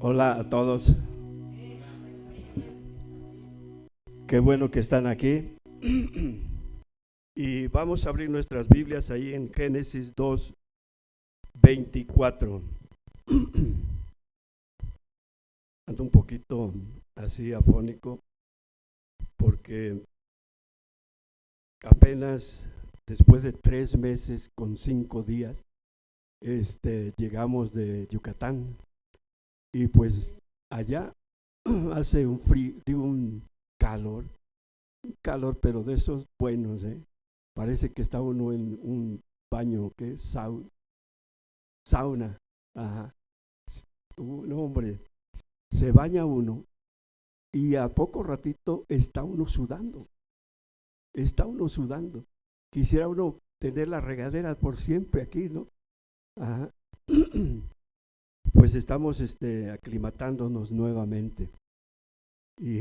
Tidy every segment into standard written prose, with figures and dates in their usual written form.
Hola a todos, qué bueno que están aquí. Y vamos a abrir nuestras Biblias ahí en Génesis 2:24. Ando un poquito así afónico porque apenas después de 3 meses con 5 días llegamos de Yucatán y pues allá hace un frío, digo un calor, pero de esos buenos, ¿eh? Parece que está uno en un baño que es sauna. Ajá. No, hombre, se baña uno y a poco ratito está uno sudando. Quisiera uno tener la regadera por siempre aquí, ¿no? Ajá. Pues estamos aclimatándonos nuevamente y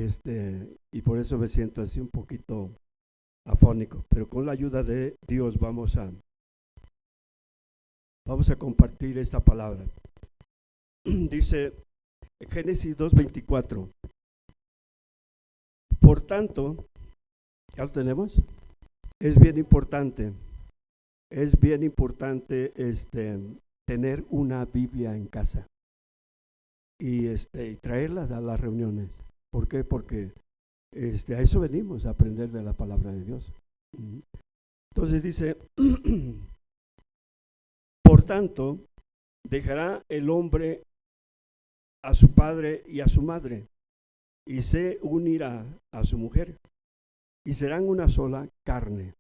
por eso me siento así un poquito afónico, pero con la ayuda de Dios vamos a compartir esta palabra. Dice Génesis 2:24. Por tanto, ¿ya lo tenemos? Es bien importante, tener una Biblia en casa y traerlas a las reuniones. ¿Por qué? Porque a eso venimos, a aprender de la palabra de Dios. Entonces dice, por tanto, dejará el hombre a su padre y a su madre, y se unirá a su mujer, y serán una sola carne.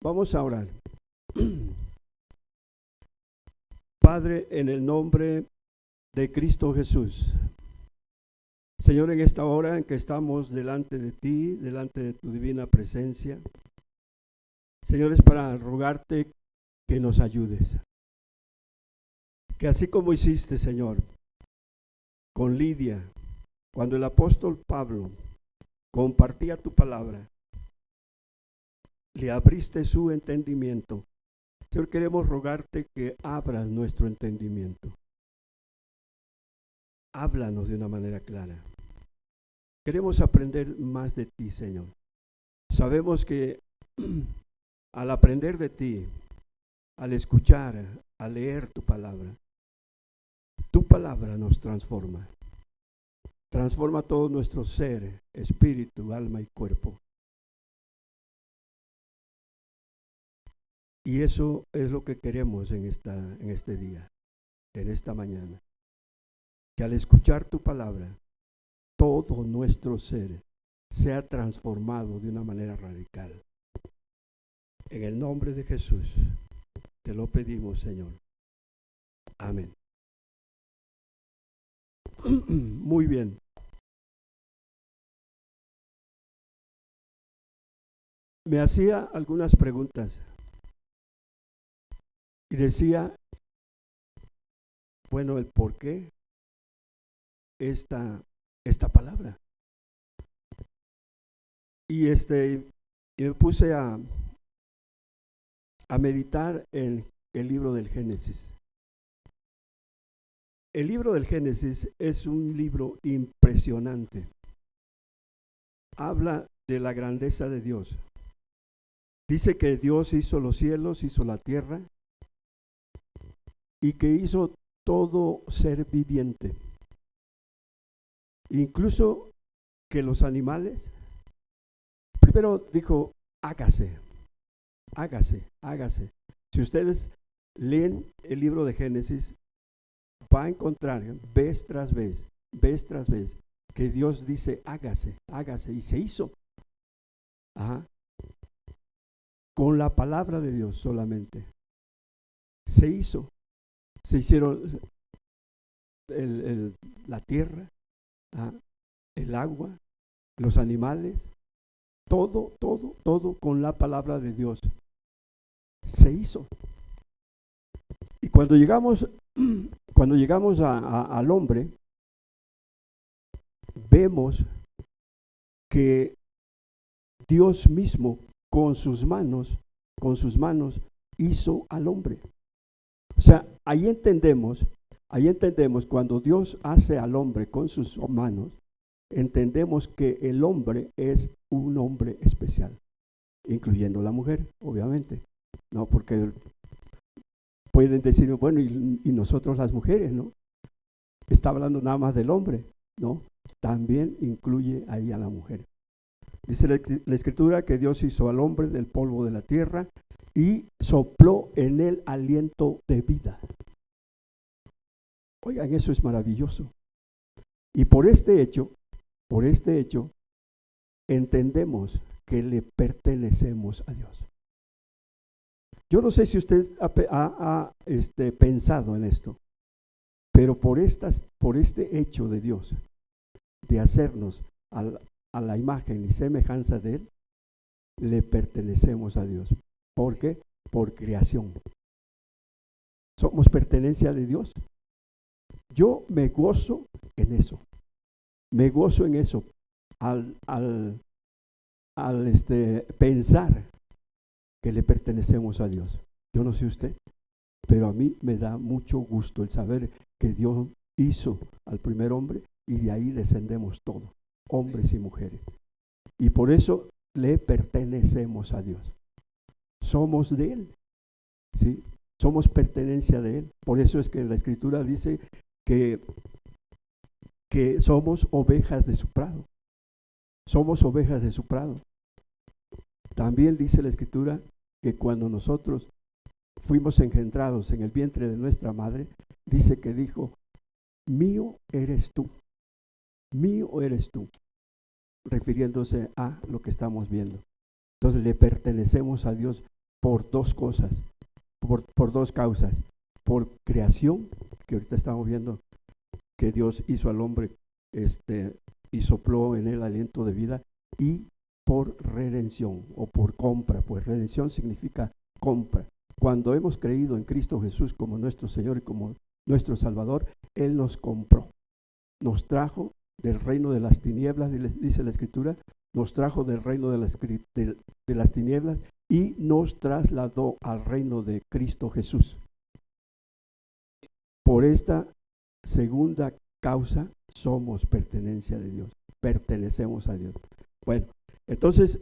Vamos a orar. Padre, en el nombre de Cristo Jesús, Señor, en esta hora en que estamos delante de ti, delante de tu divina presencia, Señor, es para rogarte que nos ayudes. Que así como hiciste, Señor, con Lidia, cuando el apóstol Pablo compartía tu palabra, le abriste su entendimiento. Señor, queremos rogarte que abras nuestro entendimiento. Háblanos de una manera clara. Queremos aprender más de ti, Señor. Sabemos que al aprender de ti, al escuchar, al leer tu palabra nos transforma. Transforma todo nuestro ser, espíritu, alma y cuerpo. Y eso es lo que queremos en este día, en esta mañana. Que al escuchar tu palabra, todo nuestro ser sea transformado de una manera radical. En el nombre de Jesús, te lo pedimos, Señor. Amén. Muy bien. Me hacía algunas preguntas y decía, bueno, el por qué esta palabra. Y me puse a meditar en el libro del Génesis. El libro del Génesis es un libro impresionante. Habla de la grandeza de Dios. Dice que Dios hizo los cielos, hizo la tierra y que hizo todo ser viviente. Incluso que los animales, primero dijo, hágase. Si ustedes leen el libro de Génesis, va a encontrar vez tras vez, que Dios dice, hágase, y se hizo. Ajá. Con la palabra de Dios solamente. Se hizo. Se hicieron la tierra, el agua, los animales, todo con la palabra de Dios. Se hizo. Y cuando llegamos al hombre, vemos que Dios mismo con sus manos hizo al hombre. O sea, ahí entendemos Ahí entendemos, cuando Dios hace al hombre con sus manos, entendemos que el hombre es un hombre especial, incluyendo la mujer, obviamente, ¿no? Porque pueden decir, bueno, y nosotros las mujeres, ¿no? Está hablando nada más del hombre, ¿no? También incluye ahí a la mujer. Dice la Escritura que Dios hizo al hombre del polvo de la tierra y sopló en él aliento de vida. Oigan, eso es maravilloso. Y por este hecho, entendemos que le pertenecemos a Dios. Yo no sé si usted ha pensado en esto, pero por este hecho de Dios, de hacernos a la imagen y semejanza de Él, le pertenecemos a Dios. ¿Por qué? Por creación. Somos pertenencia de Dios. Yo me gozo en eso. Me gozo en eso al pensar que le pertenecemos a Dios. Yo no sé usted, pero a mí me da mucho gusto el saber que Dios hizo al primer hombre y de ahí descendemos todos, hombres y mujeres. Y por eso le pertenecemos a Dios. Somos de Él, ¿sí? Somos pertenencia de Él. Por eso es que la Escritura dice que somos ovejas de su prado. Somos ovejas de su prado. También dice la Escritura que cuando nosotros fuimos engendrados en el vientre de nuestra madre, dice que dijo, mío eres tú, refiriéndose a lo que estamos viendo. Entonces le pertenecemos a Dios por dos cosas, por dos causas, por creación, que ahorita estamos viendo que Dios hizo al hombre y sopló en él aliento de vida, y por redención o por compra, pues redención significa compra. Cuando hemos creído en Cristo Jesús como nuestro Señor y como nuestro Salvador, Él nos compró, nos trajo del reino de las tinieblas, dice la Escritura, nos trajo del reino de las tinieblas y nos trasladó al reino de Cristo Jesús. Por esta segunda causa somos pertenencia de Dios, pertenecemos a Dios. Bueno, entonces,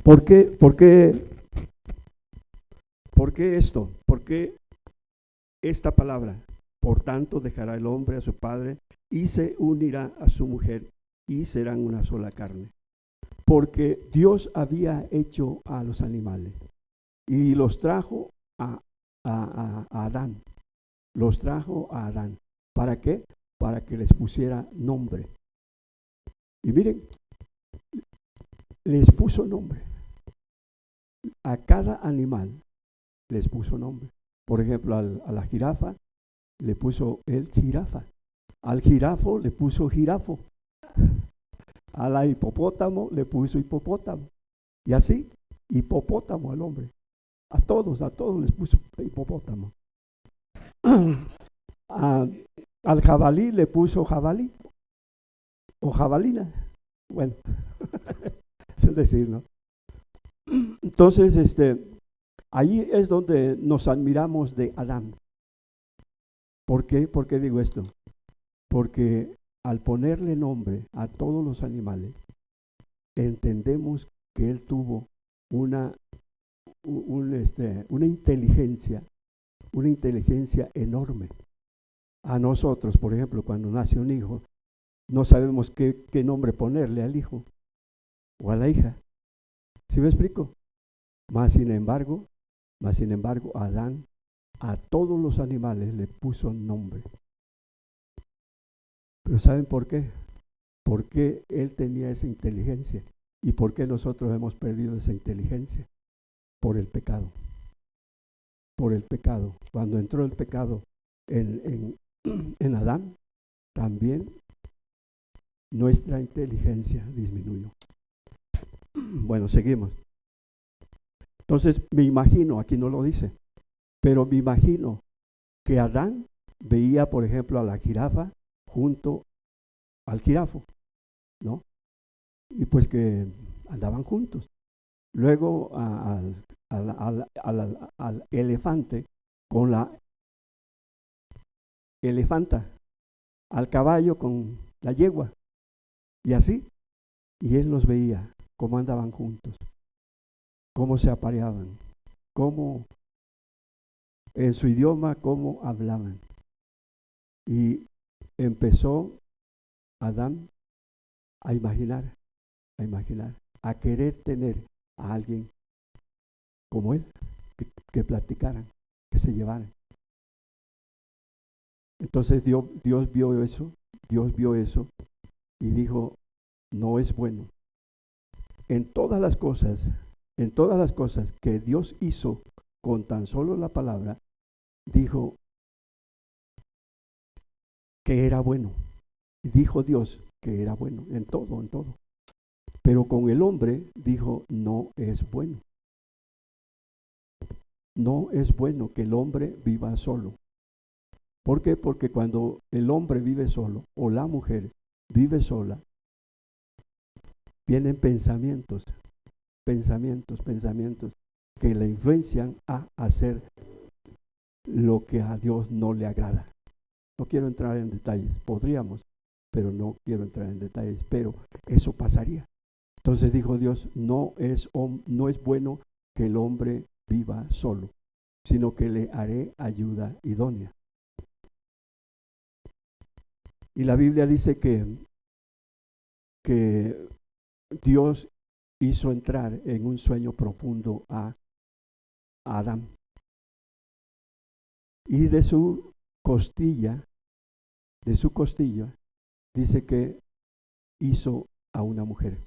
¿por qué esto? ¿Por qué esta palabra? Por tanto, dejará el hombre a su padre y se unirá a su mujer y serán una sola carne. Porque Dios había hecho a los animales y los trajo a Adán. Los trajo a Adán. ¿Para qué? Para que les pusiera nombre. Y miren, les puso nombre. A cada animal les puso nombre. Por ejemplo, a la jirafa le puso el jirafa. Al jirafo le puso jirafo. A la hipopótamo le puso hipopótamo. Y así, hipopótamo al hombre. A todos les puso hipopótamo. Al jabalí le puso jabalí. O jabalina. Bueno, es decir, ¿no? Entonces, ahí es donde nos admiramos de Adán. ¿Por qué? ¿Por qué digo esto? Porque al ponerle nombre a todos los animales, entendemos que él tuvo una inteligencia enorme. A nosotros, por ejemplo, cuando nace un hijo, no sabemos qué nombre ponerle al hijo o a la hija. ¿Sí me explico? Mas sin embargo, Adán a todos los animales le puso nombre. Pero ¿saben por qué? Porque él tenía esa inteligencia. ¿Y por qué nosotros hemos perdido esa inteligencia? Por el pecado. Por el pecado. Cuando entró el pecado en Adán, también nuestra inteligencia disminuyó. Bueno, seguimos. Entonces me imagino, aquí no lo dice, pero me imagino que Adán veía, por ejemplo, a la jirafa junto al jirafo, ¿no? Y pues que andaban juntos. Luego al elefante con la elefanta, al caballo con la yegua, y así. Y él los veía, cómo andaban juntos, cómo se apareaban, cómo en su idioma, cómo hablaban. Y empezó Adán a imaginar, a querer tener a alguien como él, que platicaran, que se llevaran. Entonces Dios vio eso y dijo, no es bueno. En todas las cosas que Dios hizo con tan solo la palabra, dijo que era bueno. Y dijo Dios que era bueno, en todo. Pero con el hombre dijo, no es bueno. No es bueno que el hombre viva solo. ¿Por qué? Porque cuando el hombre vive solo o la mujer vive sola, vienen pensamientos que le influencian a hacer lo que a Dios no le agrada. No quiero entrar en detalles, podríamos, pero no quiero entrar en detalles, pero eso pasaría. Entonces dijo Dios, no es bueno que el hombre viva solo, sino que le haré ayuda idónea. Y la Biblia dice que Dios hizo entrar en un sueño profundo a Adán. Y de su costilla, dice que hizo a una mujer.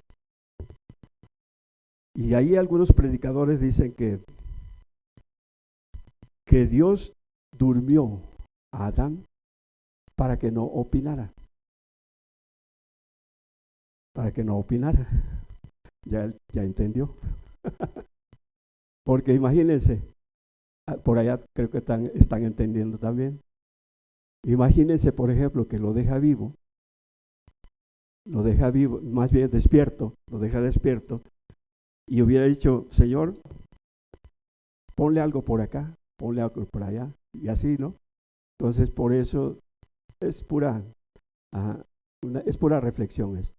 Y ahí algunos predicadores dicen que Dios durmió a Adán para que no opinara. Ya entendió. Porque imagínense, por allá creo que están entendiendo también. Imagínense, por ejemplo, que lo deja vivo, más bien despierto, lo deja despierto, y hubiera dicho, Señor, ponle algo por acá, ponle algo por allá, y así, ¿no? Entonces, por eso es pura reflexión esto.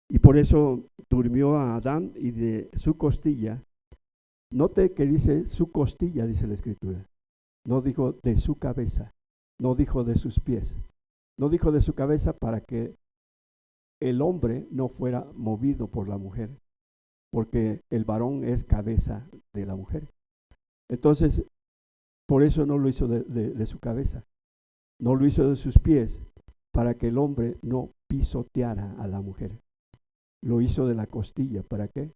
Y por eso durmió a Adán y de su costilla. Note que dice su costilla, dice la Escritura. No dijo de su cabeza, no dijo de sus pies, no dijo de su cabeza para que el hombre no fuera movido por la mujer, porque el varón es cabeza de la mujer. Entonces, por eso no lo hizo de su cabeza, no lo hizo de sus pies, para que el hombre no pisoteara a la mujer. Lo hizo de la costilla, ¿para qué?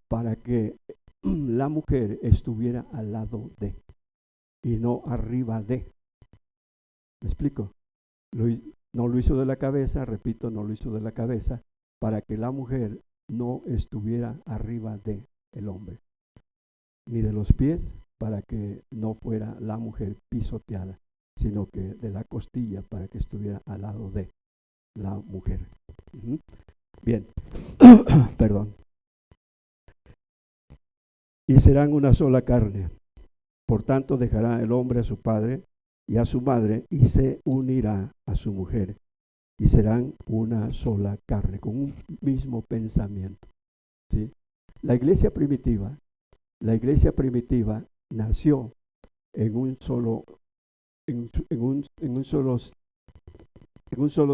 Para que la mujer estuviera al lado de y no arriba de. ¿Me explico? No lo hizo de la cabeza, repito, no lo hizo de la cabeza, para que la mujer no estuviera arriba de el hombre, ni de los pies, para que no fuera la mujer pisoteada, sino que de la costilla, para que estuviera al lado de la mujer. Bien, perdón. Y serán una sola carne. Por tanto, dejará el hombre a su padre y a su madre y se unirá a su mujer. Y serán una sola carne, con un mismo pensamiento. ¿Sí? La iglesia primitiva nació en un solo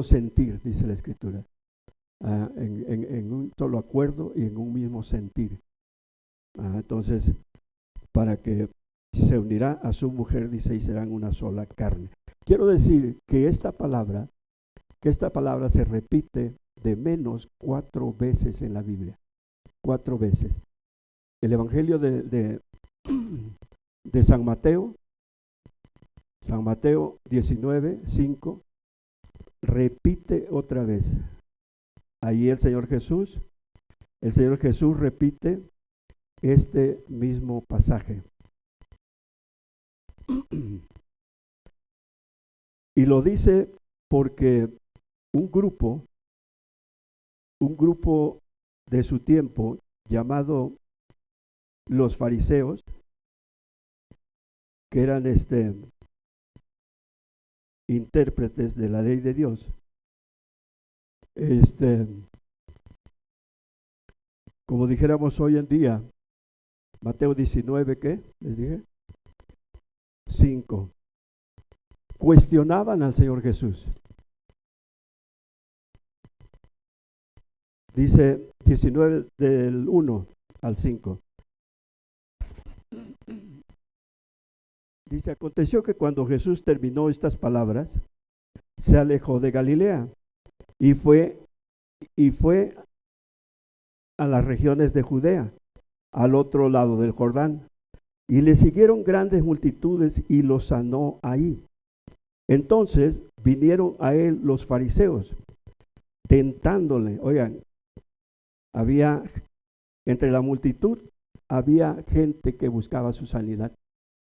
sentir, dice la Escritura. En un solo acuerdo y en un mismo sentir. Entonces, para que se unirá a su mujer, dice, y serán una sola carne. Quiero decir que esta palabra se repite de menos 4 veces en la Biblia. 4 veces. El Evangelio de San Mateo 19:5, repite otra vez. Ahí el Señor Jesús repite este mismo pasaje. Y lo dice porque un grupo de su tiempo, llamado los fariseos, que eran intérpretes de la ley de Dios. Como dijéramos hoy en día, Mateo 19, ¿qué? Les dije, 5. Cuestionaban al Señor Jesús. Dice 19 del 1 al 5. Dice, aconteció que cuando Jesús terminó estas palabras, se alejó de Galilea y fue a las regiones de Judea, al otro lado del Jordán, y le siguieron grandes multitudes y lo sanó ahí. Entonces vinieron a él los fariseos, tentándole. Oigan, había entre la multitud, había gente que buscaba su sanidad,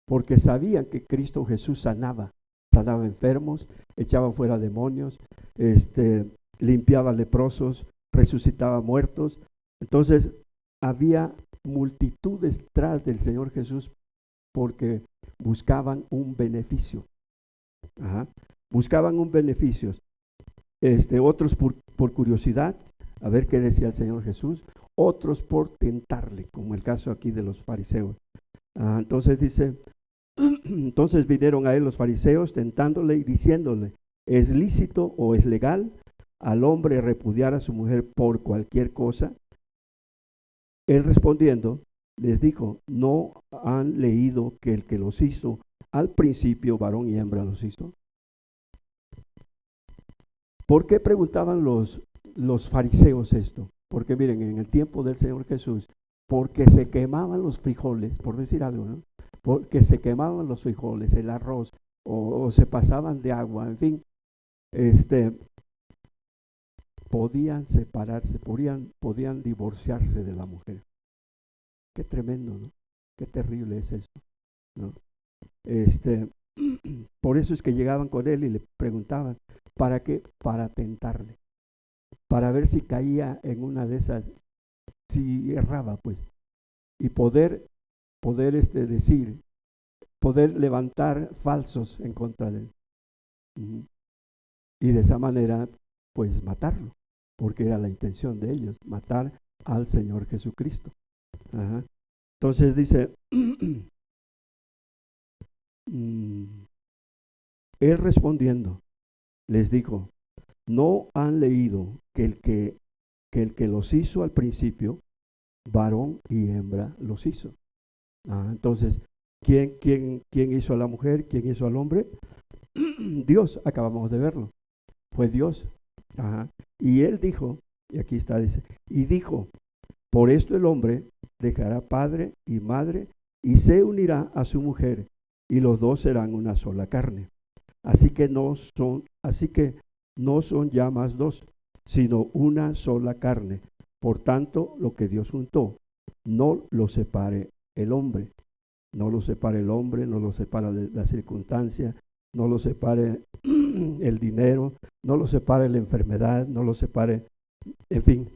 porque sabían que Cristo Jesús sanaba enfermos, echaba fuera demonios, limpiaba leprosos, resucitaba muertos. Entonces había multitudes tras del Señor Jesús porque buscaban un beneficio. Buscaban un beneficio. Otros por curiosidad, a ver qué decía el Señor Jesús, otros por tentarle, como el caso aquí de los fariseos. Entonces dice, entonces vinieron a él los fariseos tentándole y diciéndole, ¿es lícito o es legal al hombre repudiar a su mujer por cualquier cosa? Él respondiendo les dijo, ¿no han leído que el que los hizo al principio varón y hembra los hizo? ¿Por qué preguntaban los fariseos esto? Porque miren, en el tiempo del Señor Jesús, porque se quemaban los frijoles, por decir algo, ¿no? Porque se quemaban los frijoles, el arroz, o se pasaban de agua, en fin, podían separarse, podían divorciarse de la mujer. Qué tremendo, ¿no? Qué terrible es eso, ¿no? Por eso es que llegaban con él y le preguntaban, ¿para qué? Para tentarle, para ver si caía en una de esas, si erraba, pues, y poder decir, poder levantar falsos en contra de él. Y de esa manera, pues, matarlo, porque era la intención de ellos, matar al Señor Jesucristo. Entonces dice, él respondiendo, les dijo, ¿no han leído que el que los hizo al principio, varón y hembra los hizo? Entonces, ¿quién hizo a la mujer? ¿Quién hizo al hombre? Dios, acabamos de verlo. Fue Dios. Y él dijo, y aquí está, dice, y dijo, por esto el hombre dejará padre y madre y se unirá a su mujer y los dos serán una sola carne. Así que no son ya más dos, sino una sola carne. Por tanto, lo que Dios juntó, no lo separe el hombre. No lo separe el hombre, no lo separa la circunstancia, no lo separe el dinero, no lo separe la enfermedad, no lo separe, en fin.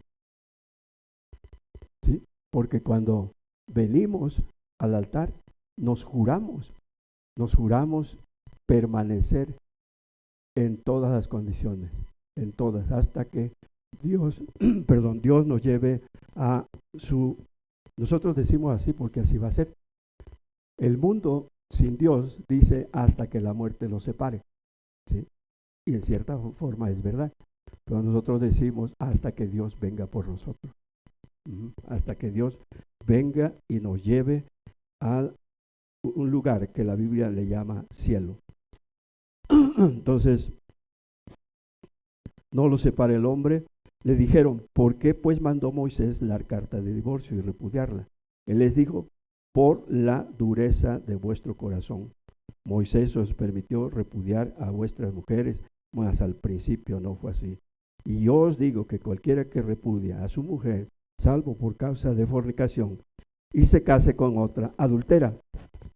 ¿Sí? Porque cuando venimos al altar, nos juramos permanecer en todas las condiciones, en todas, hasta que Dios nos lleve a su, nosotros decimos así porque así va a ser. El mundo sin Dios dice hasta que la muerte los separe, ¿sí? Y en cierta forma es verdad, pero nosotros decimos hasta que Dios venga por nosotros, hasta que Dios venga y nos lleve a un lugar que la Biblia le llama cielo. Entonces, no lo separe el hombre. Le dijeron, ¿por qué pues mandó Moisés la carta de divorcio y repudiarla? Él les dijo, por la dureza de vuestro corazón. Moisés os permitió repudiar a vuestras mujeres, mas al principio no fue así. Y yo os digo que cualquiera que repudia a su mujer, salvo por causa de fornicación, y se case con otra, adultera.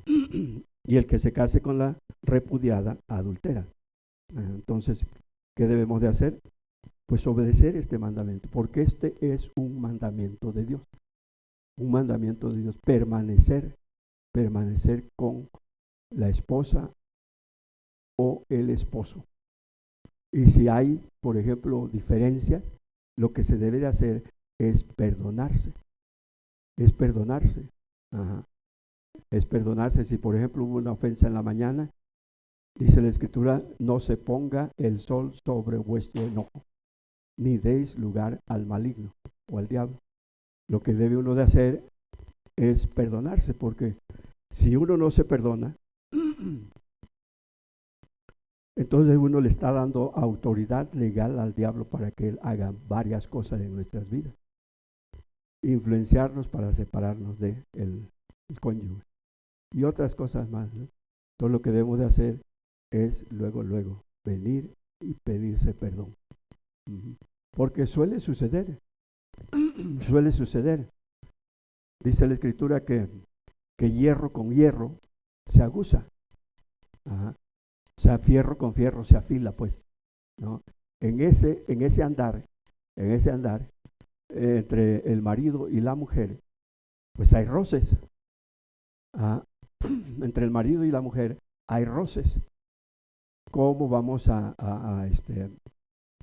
Y el que se case con la repudiada, adultera. Entonces, ¿qué debemos de hacer? Pues obedecer este mandamiento, porque este es un mandamiento de Dios. Un mandamiento de Dios, permanecer con la esposa o el esposo. Y si hay, por ejemplo, diferencias, lo que se debe de hacer es perdonarse. Es perdonarse. Ajá. Es perdonarse. Si, por ejemplo, hubo una ofensa en la mañana, dice la Escritura, no se ponga el sol sobre vuestro enojo, ni deis lugar al maligno o al diablo. Lo que debe uno de hacer es perdonarse, porque si uno no se perdona, entonces uno le está dando autoridad legal al diablo para que él haga varias cosas en nuestras vidas. Influenciarnos para separarnos de el cónyuge y otras cosas más, ¿no? Todo lo que debemos de hacer es luego venir y pedirse perdón. Porque suele suceder. Dice la Escritura que hierro con hierro se aguza. Ajá. O sea, fierro con fierro se afila, pues, ¿no? En ese andar, entre el marido y la mujer, pues hay roces. Entre el marido y la mujer hay roces. ¿Cómo vamos a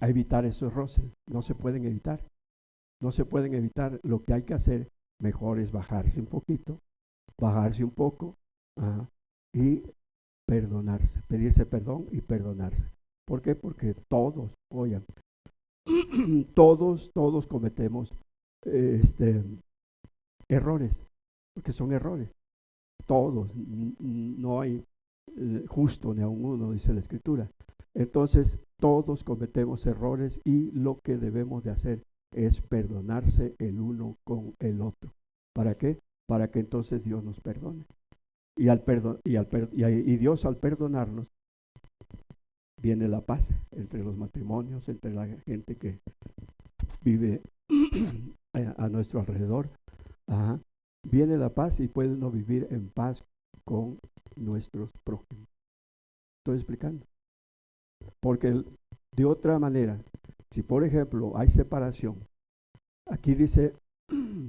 evitar esos roces? No se pueden evitar. No se pueden evitar. Lo que hay que hacer mejor es bajarse un poco, y perdonarse, pedirse perdón y perdonarse. ¿Por qué? Porque todos, oigan, todos cometemos errores, porque son errores. Todos, no hay justo ni aun uno, dice la Escritura. Entonces, todos cometemos errores y lo que debemos de hacer es perdonarse el uno con el otro. ¿Para qué? Para que entonces Dios nos perdone. Y Dios al perdonarnos, viene la paz entre los matrimonios, entre la gente que vive a nuestro alrededor. Viene la paz y puede uno vivir en paz con nuestros prójimos. Estoy explicando. Porque de otra manera, si por ejemplo hay separación, aquí dice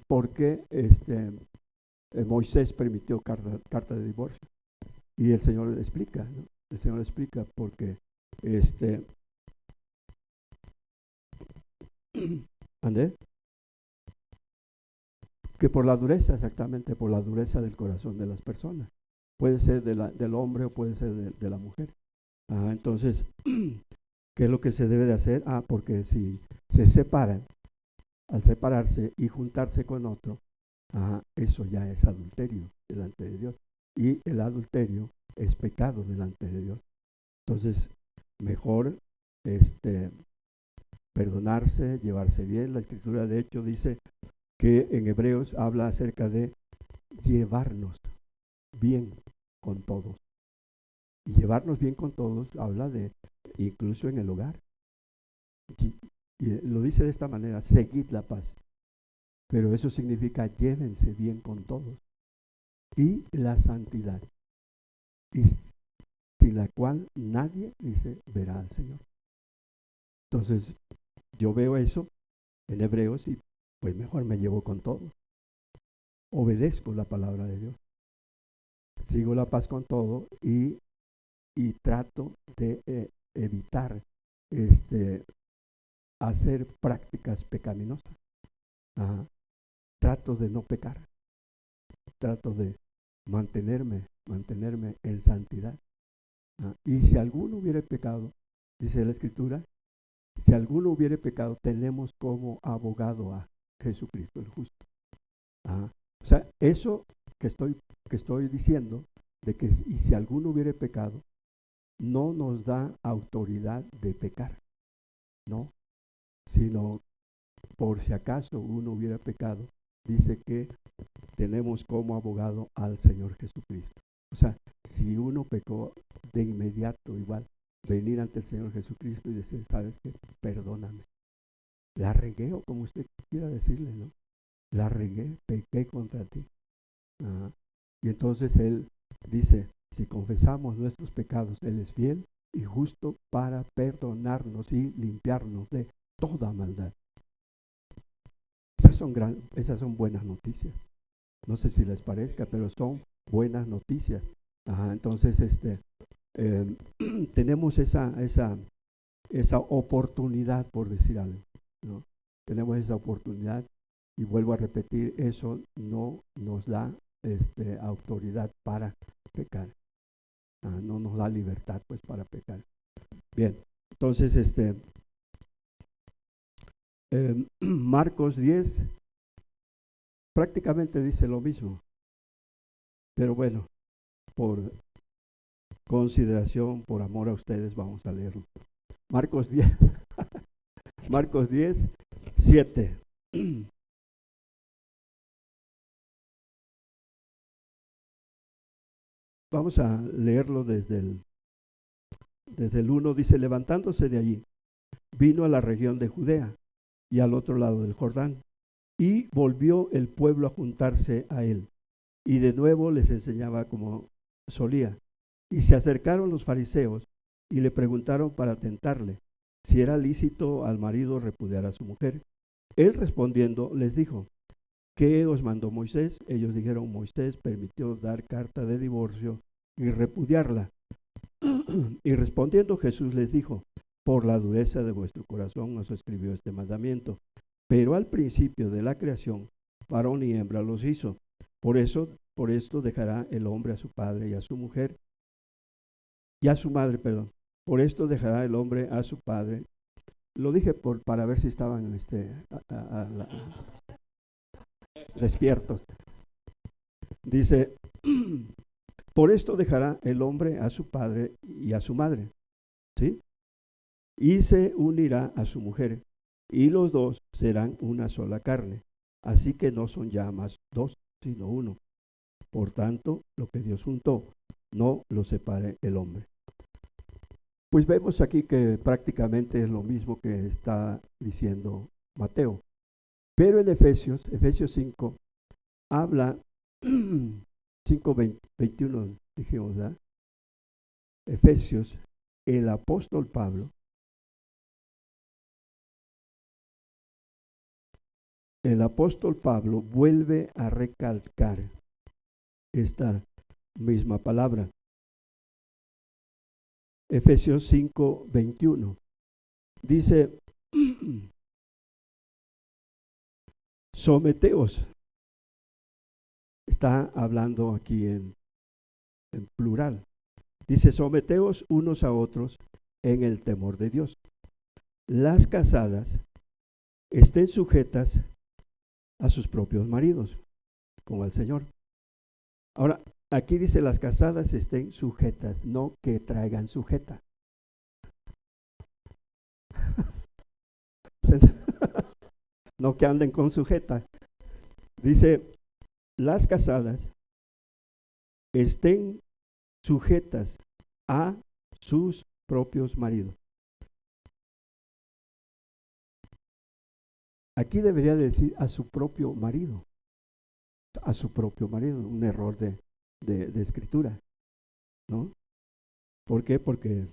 por qué Moisés permitió carta de divorcio. Y el Señor explica, ¿no? El Señor explica porque ¿andé? Que por la dureza, exactamente, por la dureza del corazón de las personas. Puede ser del hombre o puede ser de la mujer. Entonces, ¿qué es lo que se debe de hacer? Porque si se separan, al separarse y juntarse con otro, eso ya es adulterio delante de Dios. Y el adulterio es pecado delante de Dios. Entonces, mejor perdonarse, llevarse bien. La Escritura de hecho dice que en Hebreos habla acerca de llevarnos bien con todos. Y llevarnos bien con todos habla de incluso en el hogar. Y lo dice de esta manera, seguid la paz. Pero eso significa llévense bien con todos. Y la santidad. Y sin la cual nadie, dice, verá al Señor. Entonces, yo veo eso en Hebreos y pues mejor me llevo con todos. Obedezco la palabra de Dios. Sigo la paz con todo y trato de evitar hacer prácticas pecaminosas. Trato de no pecar. Trato de mantenerme en santidad. Y si alguno hubiere pecado, dice la Escritura, si alguno hubiere pecado, tenemos como abogado a Jesucristo el justo. O sea, eso que estoy diciendo, de que y si alguno hubiere pecado, no nos da autoridad de pecar, no, sino por si acaso uno hubiera pecado, dice que tenemos como abogado al Señor Jesucristo. O sea, si uno pecó, de inmediato igual, venir ante el Señor Jesucristo y decir, ¿sabes qué? Perdóname. La regué, o como usted quiera decirle, ¿no? La regué, pequé contra ti. Y entonces Él dice, si confesamos nuestros pecados, Él es fiel y justo para perdonarnos y limpiarnos de toda maldad. Esas son buenas noticias. No sé si les parezca, pero son buenas noticias. Entonces, eh, tenemos esa oportunidad, por decir algo, ¿no? Tenemos esa oportunidad, y vuelvo a repetir, eso no nos da autoridad para pecar. No nos da libertad pues para pecar. Bien, entonces Marcos 10 prácticamente dice lo mismo, pero bueno, por consideración, por amor a ustedes, vamos a leerlo. Marcos 10, Marcos 10, 7. Vamos a leerlo desde el 1. Dice: levantándose de allí, vino a la región de Judea y al otro lado del Jordán, y volvió el pueblo a juntarse a él, y de nuevo les enseñaba como solía. Y se acercaron los fariseos y le preguntaron para tentarle si era lícito al marido repudiar a su mujer. Él respondiendo les dijo: ¿qué os mandó Moisés? Ellos dijeron: Moisés permitió dar carta de divorcio y repudiarla. Y respondiendo Jesús les dijo: por la dureza de vuestro corazón os escribió este mandamiento, pero al principio de la creación varón y hembra los hizo. Por esto dejará el hombre a su padre y a su mujer, y a su madre, perdón. Por esto dejará el hombre a su padre. Lo dije para ver si estaban despiertos. Dice: por esto dejará el hombre a su padre y a su madre, ¿sí? Y se unirá a su mujer, y los dos serán una sola carne. Así que no son ya más dos, sino uno. Por tanto, lo que Dios juntó, no lo separe el hombre. Pues vemos aquí que prácticamente es lo mismo que está diciendo Mateo. Pero en Efesios 5, habla 5:21, dijimos, ¿verdad? Efesios, el apóstol Pablo, vuelve a recalcar esta misma palabra. Efesios 5:21 dice: someteos. Está hablando aquí en plural. Dice: someteos unos a otros en el temor de Dios. Las casadas estén sujetas a sus propios maridos, como al Señor. Ahora, aquí dice: las casadas estén sujetas, no que traigan sujeta. No que anden con sujeta. Dice: las casadas estén sujetas a sus propios maridos. Aquí debería decir a su propio marido. A su propio marido, un error de escritura, ¿no? ¿Por qué? Porque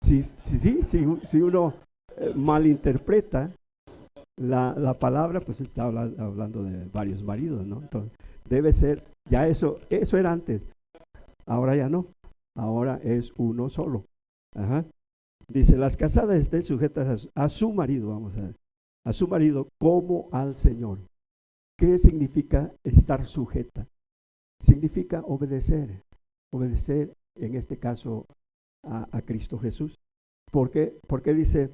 si uno malinterpreta la palabra, pues está hablando de varios maridos, ¿no? Entonces, debe ser, ya eso era antes, ahora ya no, ahora es uno solo. Ajá. Dice: las casadas estén sujetas a su marido, a su marido como al Señor. ¿Qué significa estar sujeta? Significa obedecer en este caso a Cristo Jesús. ¿Por qué? Porque dice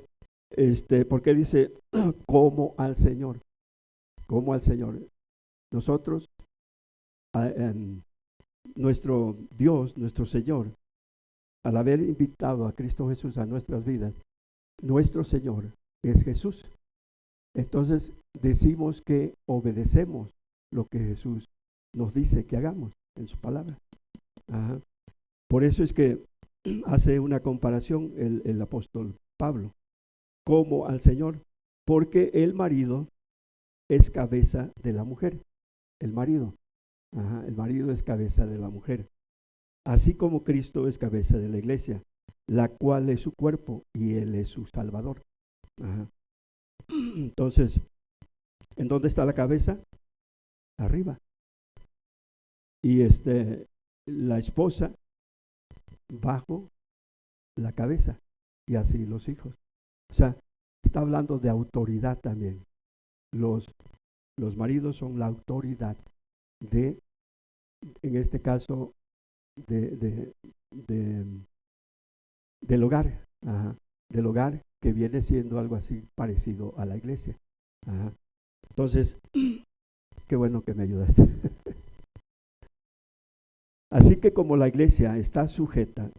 como al Señor, como al Señor. Nosotros, nuestro Dios, nuestro Señor, al haber invitado a Cristo Jesús a nuestras vidas, nuestro Señor es Jesús. Entonces decimos que obedecemos lo que Jesús nos dice que hagamos en su palabra. Ajá. Por eso es que hace una comparación el apóstol Pablo, como al Señor, porque el marido es cabeza de la mujer. El marido es cabeza de la mujer, así como Cristo es cabeza de la iglesia, la cual es su cuerpo y Él es su Salvador. Ajá. Entonces, ¿en dónde está la cabeza? Arriba. Y la esposa bajo la cabeza, y así los hijos. O sea, está hablando de autoridad también. Los maridos son la autoridad de, en este caso, del hogar, del hogar, que viene siendo algo así parecido a la iglesia. Entonces, qué bueno que me ayudaste. Así que como la iglesia está sujeta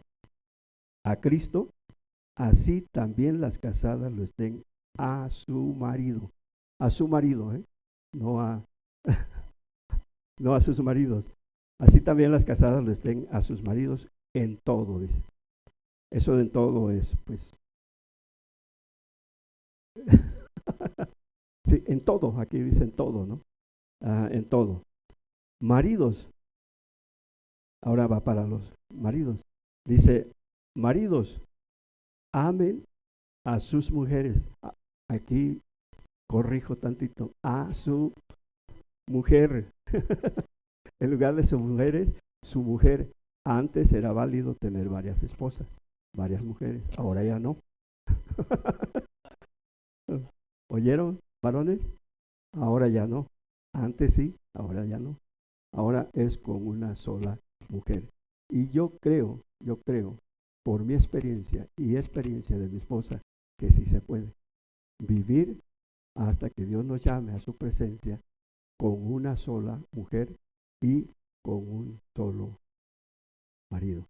a Cristo, así también las casadas lo estén a su marido, no a no a sus maridos. Así también las casadas lo estén a sus maridos en todo, dice. Eso de en todo es, pues, sí, en todo, aquí dice en todo, ¿no? En todo. Maridos, ahora va para los maridos. Dice, maridos, amen a sus mujeres. Aquí corrijo tantito, a su mujer. En lugar de sus mujeres, su mujer. Antes era válido tener varias esposas, varias mujeres, ahora ya no. ¿Oyeron, varones? Ahora ya no. Antes sí, ahora ya no. Ahora es con una sola mujer. Y yo creo, por mi experiencia y experiencia de mi esposa, que sí se puede vivir hasta que Dios nos llame a su presencia con una sola mujer y con un solo marido.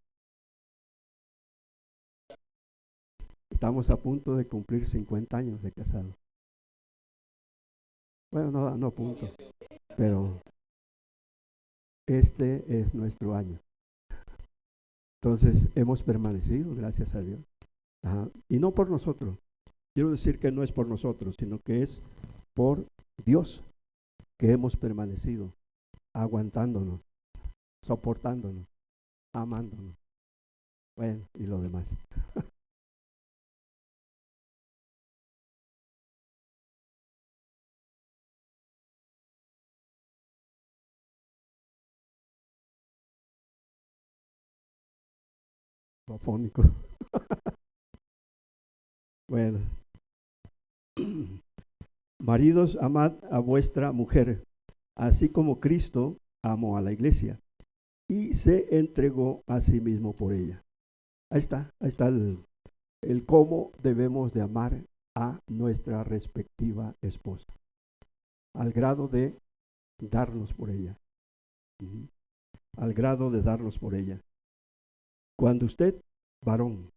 Estamos a punto de cumplir 50 años de casado. Bueno, no a punto, pero este es nuestro año. Entonces hemos permanecido, gracias a Dios. Y no por nosotros. Quiero decir que no es por nosotros, sino que es por Dios que hemos permanecido, aguantándonos, soportándonos, amándonos. Bueno, y lo demás. Afónico. Bueno. Maridos, amad a vuestra mujer, así como Cristo amó a la iglesia y se entregó a sí mismo por ella. Ahí está el cómo debemos de amar a nuestra respectiva esposa, al grado de darnos por ella, al grado de darnos por ella. Cuando usted, varón,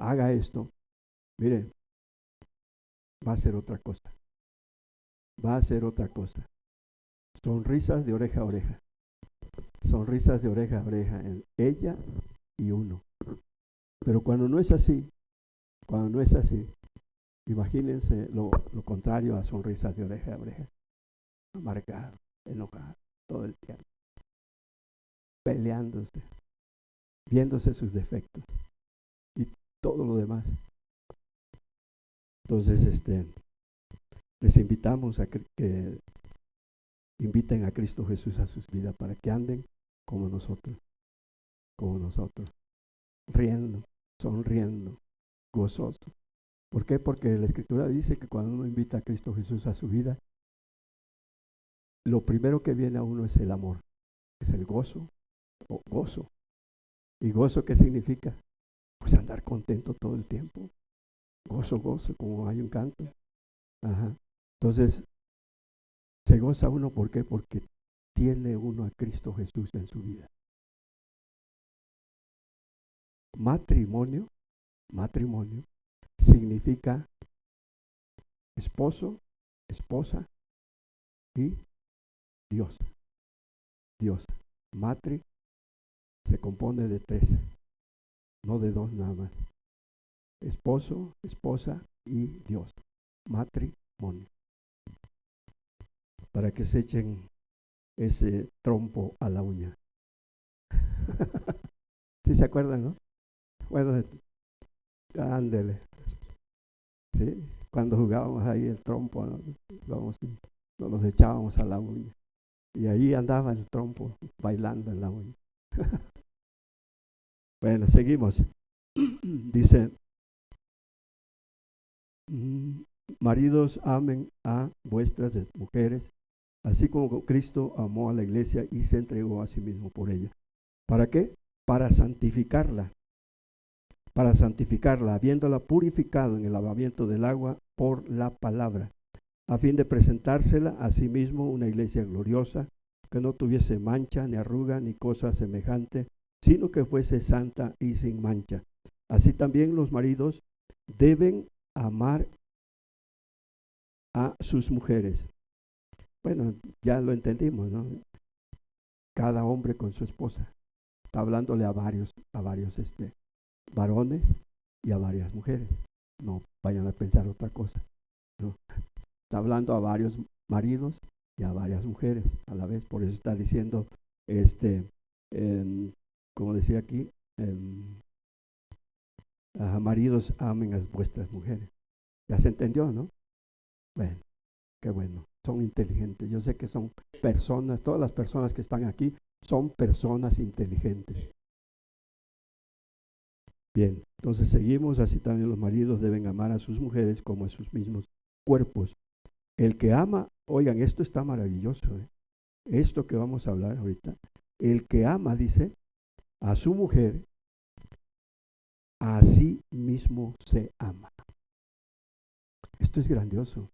haga esto, mire, va a ser otra cosa, va a ser otra cosa. Sonrisas de oreja a oreja, sonrisas de oreja a oreja en ella y uno. Pero cuando no es así, imagínense lo contrario a sonrisas de oreja a oreja, amargado, enojado, todo el tiempo, peleándose, viéndose sus defectos y todo lo demás. Entonces, les invitamos a que inviten a Cristo Jesús a sus vidas para que anden como nosotros, riendo, sonriendo, gozoso. ¿Por qué? Porque la Escritura dice que cuando uno invita a Cristo Jesús a su vida, lo primero que viene a uno es el amor, es el gozo. ¿Y gozo qué significa? Pues andar contento todo el tiempo. Gozo, como hay un canto. Entonces, se goza uno, ¿por qué? Porque tiene uno a Cristo Jesús en su vida. Matrimonio significa esposo, esposa y Dios. Matri se compone de 3, no de 2 nada más. Esposo, esposa y Dios. Matrimonio. Para que se echen ese trompo a la uña. ¿Sí se acuerdan, no? Bueno, ándele. ¿Sí? Cuando jugábamos ahí el trompo, ¿no? Nos los echábamos a la uña. Y ahí andaba el trompo bailando en la uña. Bueno, seguimos. Dice, maridos, amen a vuestras mujeres, así como Cristo amó a la iglesia y se entregó a sí mismo por ella. ¿Para qué? Para santificarla, habiéndola purificado en el lavamiento del agua por la palabra, a fin de presentársela a sí mismo una iglesia gloriosa, que no tuviese mancha, ni arruga, ni cosa semejante, sino que fuese santa y sin mancha. Así también los maridos deben amar a sus mujeres. Bueno, ya lo entendimos, ¿no? Cada hombre con su esposa. Está hablándole a varios varones y a varias mujeres. No vayan a pensar otra cosa, ¿no? Está hablando a varios maridos y a varias mujeres a la vez. Por eso está diciendo, como decía aquí, maridos, amen a vuestras mujeres. Ya se entendió, ¿no? Bueno, qué bueno. Son inteligentes. Yo sé que son personas, todas las personas que están aquí son personas inteligentes. Bien, entonces seguimos. Así también los maridos deben amar a sus mujeres como a sus mismos cuerpos. El que ama, oigan, esto está maravilloso, ¿eh? Esto que vamos a hablar ahorita. El que ama, dice, a su mujer, a sí mismo se ama. Esto es grandioso.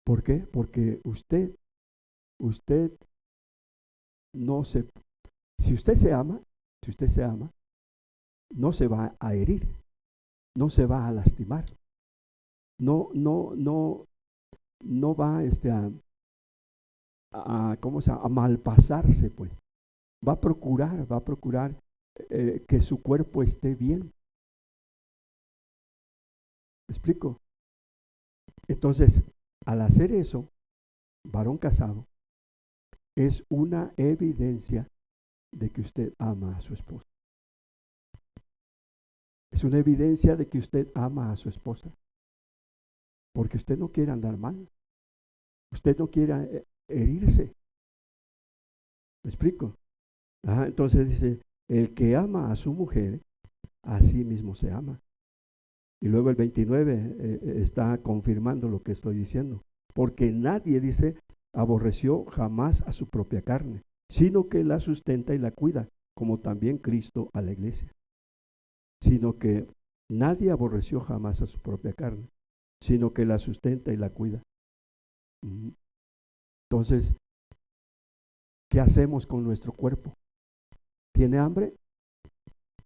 ¿Por qué? Porque usted no se, si usted se ama, no se va a herir, no se va a lastimar, no va a malpasarse, pues. Va a procurar que su cuerpo esté bien. ¿Me explico? Entonces, al hacer eso, varón casado, es una evidencia de que usted ama a su esposa. Es una evidencia de que usted ama a su esposa. Porque usted no quiere andar mal. Usted no quiere herirse. ¿Me explico? Entonces dice, el que ama a su mujer, a sí mismo se ama. Y luego el 29 está confirmando lo que estoy diciendo. Porque nadie, dice, aborreció jamás a su propia carne, sino que la sustenta y la cuida, como también Cristo a la iglesia. Sino que nadie aborreció jamás a su propia carne, sino que la sustenta y la cuida. Entonces, ¿qué hacemos con nuestro cuerpo? ¿Tiene hambre?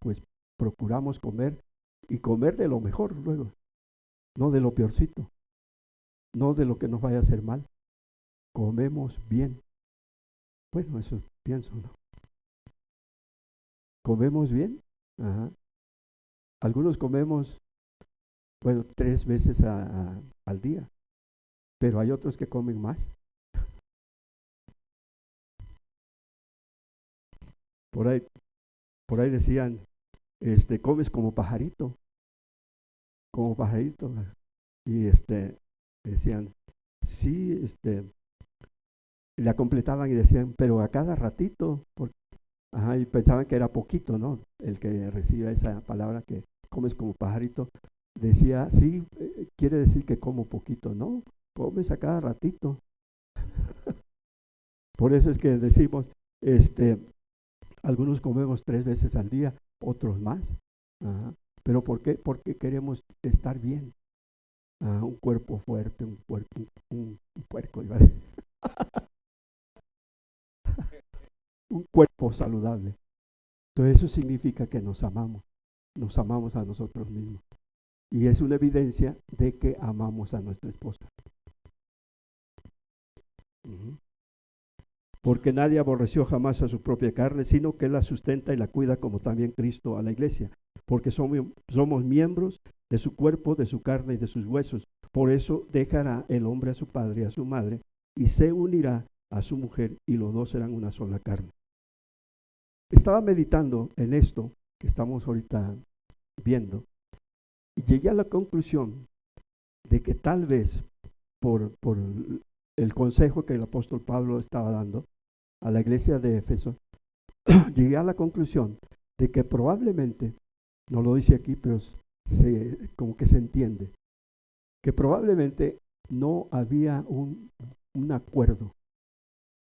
Pues procuramos comer, y comer de lo mejor luego, no de lo peorcito, no de lo que nos vaya a hacer mal. Comemos bien. Bueno, eso pienso, ¿no? ¿Comemos bien? Ajá. Algunos comemos, 3 veces al día, pero hay otros que comen más. Por ahí decían, comes como pajarito, y decían, sí, la completaban y decían, pero a cada ratito, y pensaban que era poquito, ¿no? El que recibe esa palabra que comes como pajarito, decía, sí, quiere decir que como poquito, ¿no? Comes a cada ratito. Por eso es que decimos, algunos comemos 3 veces al día, otros más. ¿Pero por qué? Porque queremos estar bien. Un cuerpo fuerte, un puerco, iba a decir. Un cuerpo saludable. Entonces eso significa que nos amamos a nosotros mismos. Y es una evidencia de que amamos a nuestra esposa. Porque nadie aborreció jamás a su propia carne, sino que la sustenta y la cuida, como también Cristo a la iglesia. Porque somos miembros de su cuerpo, de su carne y de sus huesos. Por eso dejará el hombre a su padre y a su madre, y se unirá a su mujer, y los dos serán una sola carne. Estaba meditando en esto que estamos ahorita viendo, y llegué a la conclusión de que tal vez por el consejo que el apóstol Pablo estaba dando a la iglesia de Éfeso, llegué a la conclusión de que probablemente, no lo dice aquí, pero como que se entiende, que probablemente no había un acuerdo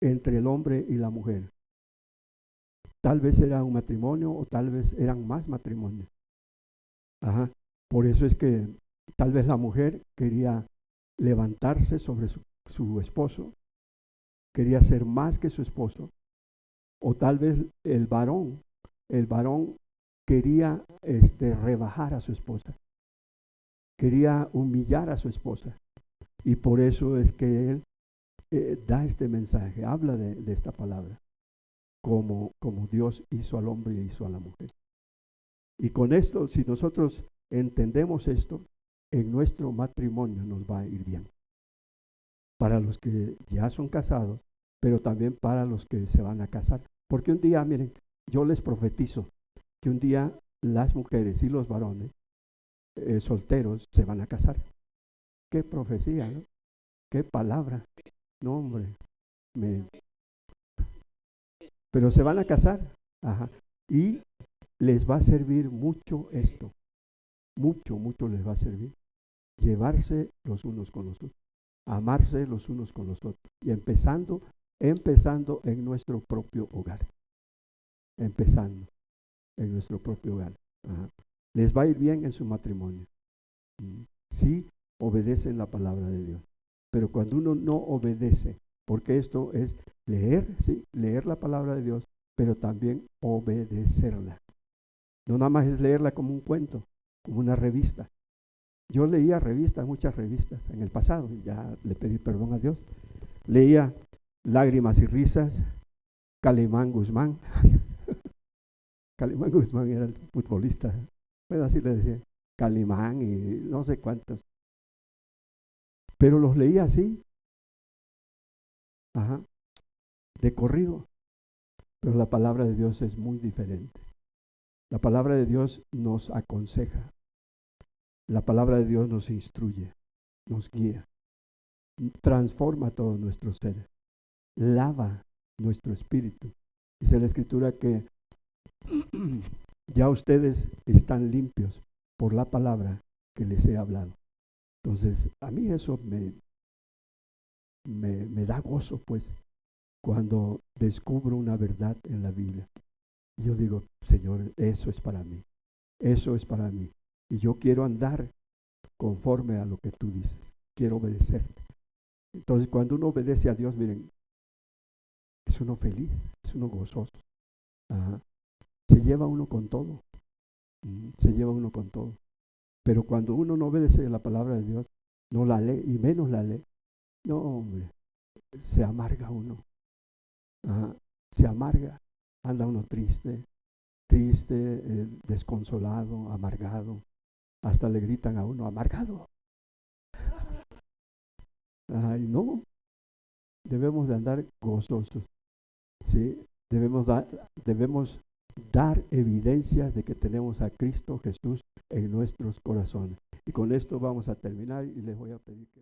entre el hombre y la mujer. Tal vez era un matrimonio o tal vez eran más matrimonios. Ajá. Por eso es que tal vez la mujer quería levantarse sobre su esposo, quería ser más que su esposo, o tal vez el varón quería rebajar a su esposa, quería humillar a su esposa, y por eso es que él da este mensaje, habla de esta palabra, como Dios hizo al hombre y hizo a la mujer. Y con esto, si nosotros entendemos esto, en nuestro matrimonio nos va a ir bien. Para los que ya son casados, pero también para los que se van a casar. Porque un día, miren, yo les profetizo que un día las mujeres y los varones solteros se van a casar. Qué profecía, ¿no? Qué palabra. No, hombre. Pero se van a casar. Ajá. Y les va a servir mucho esto. Mucho les va a servir. Llevarse los unos con los otros. Amarse los unos con los otros. Y empezando en nuestro propio hogar. Empezando en nuestro propio hogar. Ajá. Les va a ir bien en su matrimonio. Sí, obedecen la palabra de Dios. Pero cuando uno no obedece, porque esto es leer, sí, leer la palabra de Dios, pero también obedecerla. No nada más es leerla como un cuento, como una revista. Yo leía revistas, muchas revistas en el pasado, y ya le pedí perdón a Dios. Leía Lágrimas y Risas, Calimán Guzmán. Calimán Guzmán era el futbolista. Bueno, así le decía. Calimán y no sé cuántos. Pero los leía así. Ajá. De corrido. Pero la palabra de Dios es muy diferente. La palabra de Dios nos aconseja. La palabra de Dios nos instruye, nos guía, transforma todo nuestro ser, lava nuestro espíritu. Dice la Escritura que ya ustedes están limpios por la palabra que les he hablado. Entonces, a mí eso me da gozo, pues, cuando descubro una verdad en la Biblia. Y yo digo, Señor, eso es para mí, eso es para mí. Y yo quiero andar conforme a lo que tú dices, quiero obedecerte. Entonces, cuando uno obedece a Dios, miren, es uno feliz, es uno gozoso. Ajá. Se lleva uno con todo, se lleva uno con todo. Pero cuando uno no obedece a la palabra de Dios, no la lee y menos la lee, no, hombre, se amarga uno. Ajá. Se amarga, anda uno triste, desconsolado, amargado. Hasta le gritan a uno, amargado. Ay, no, debemos de andar gozosos, ¿sí? Debemos dar evidencias de que tenemos a Cristo Jesús en nuestros corazones. Y con esto vamos a terminar y les voy a pedir que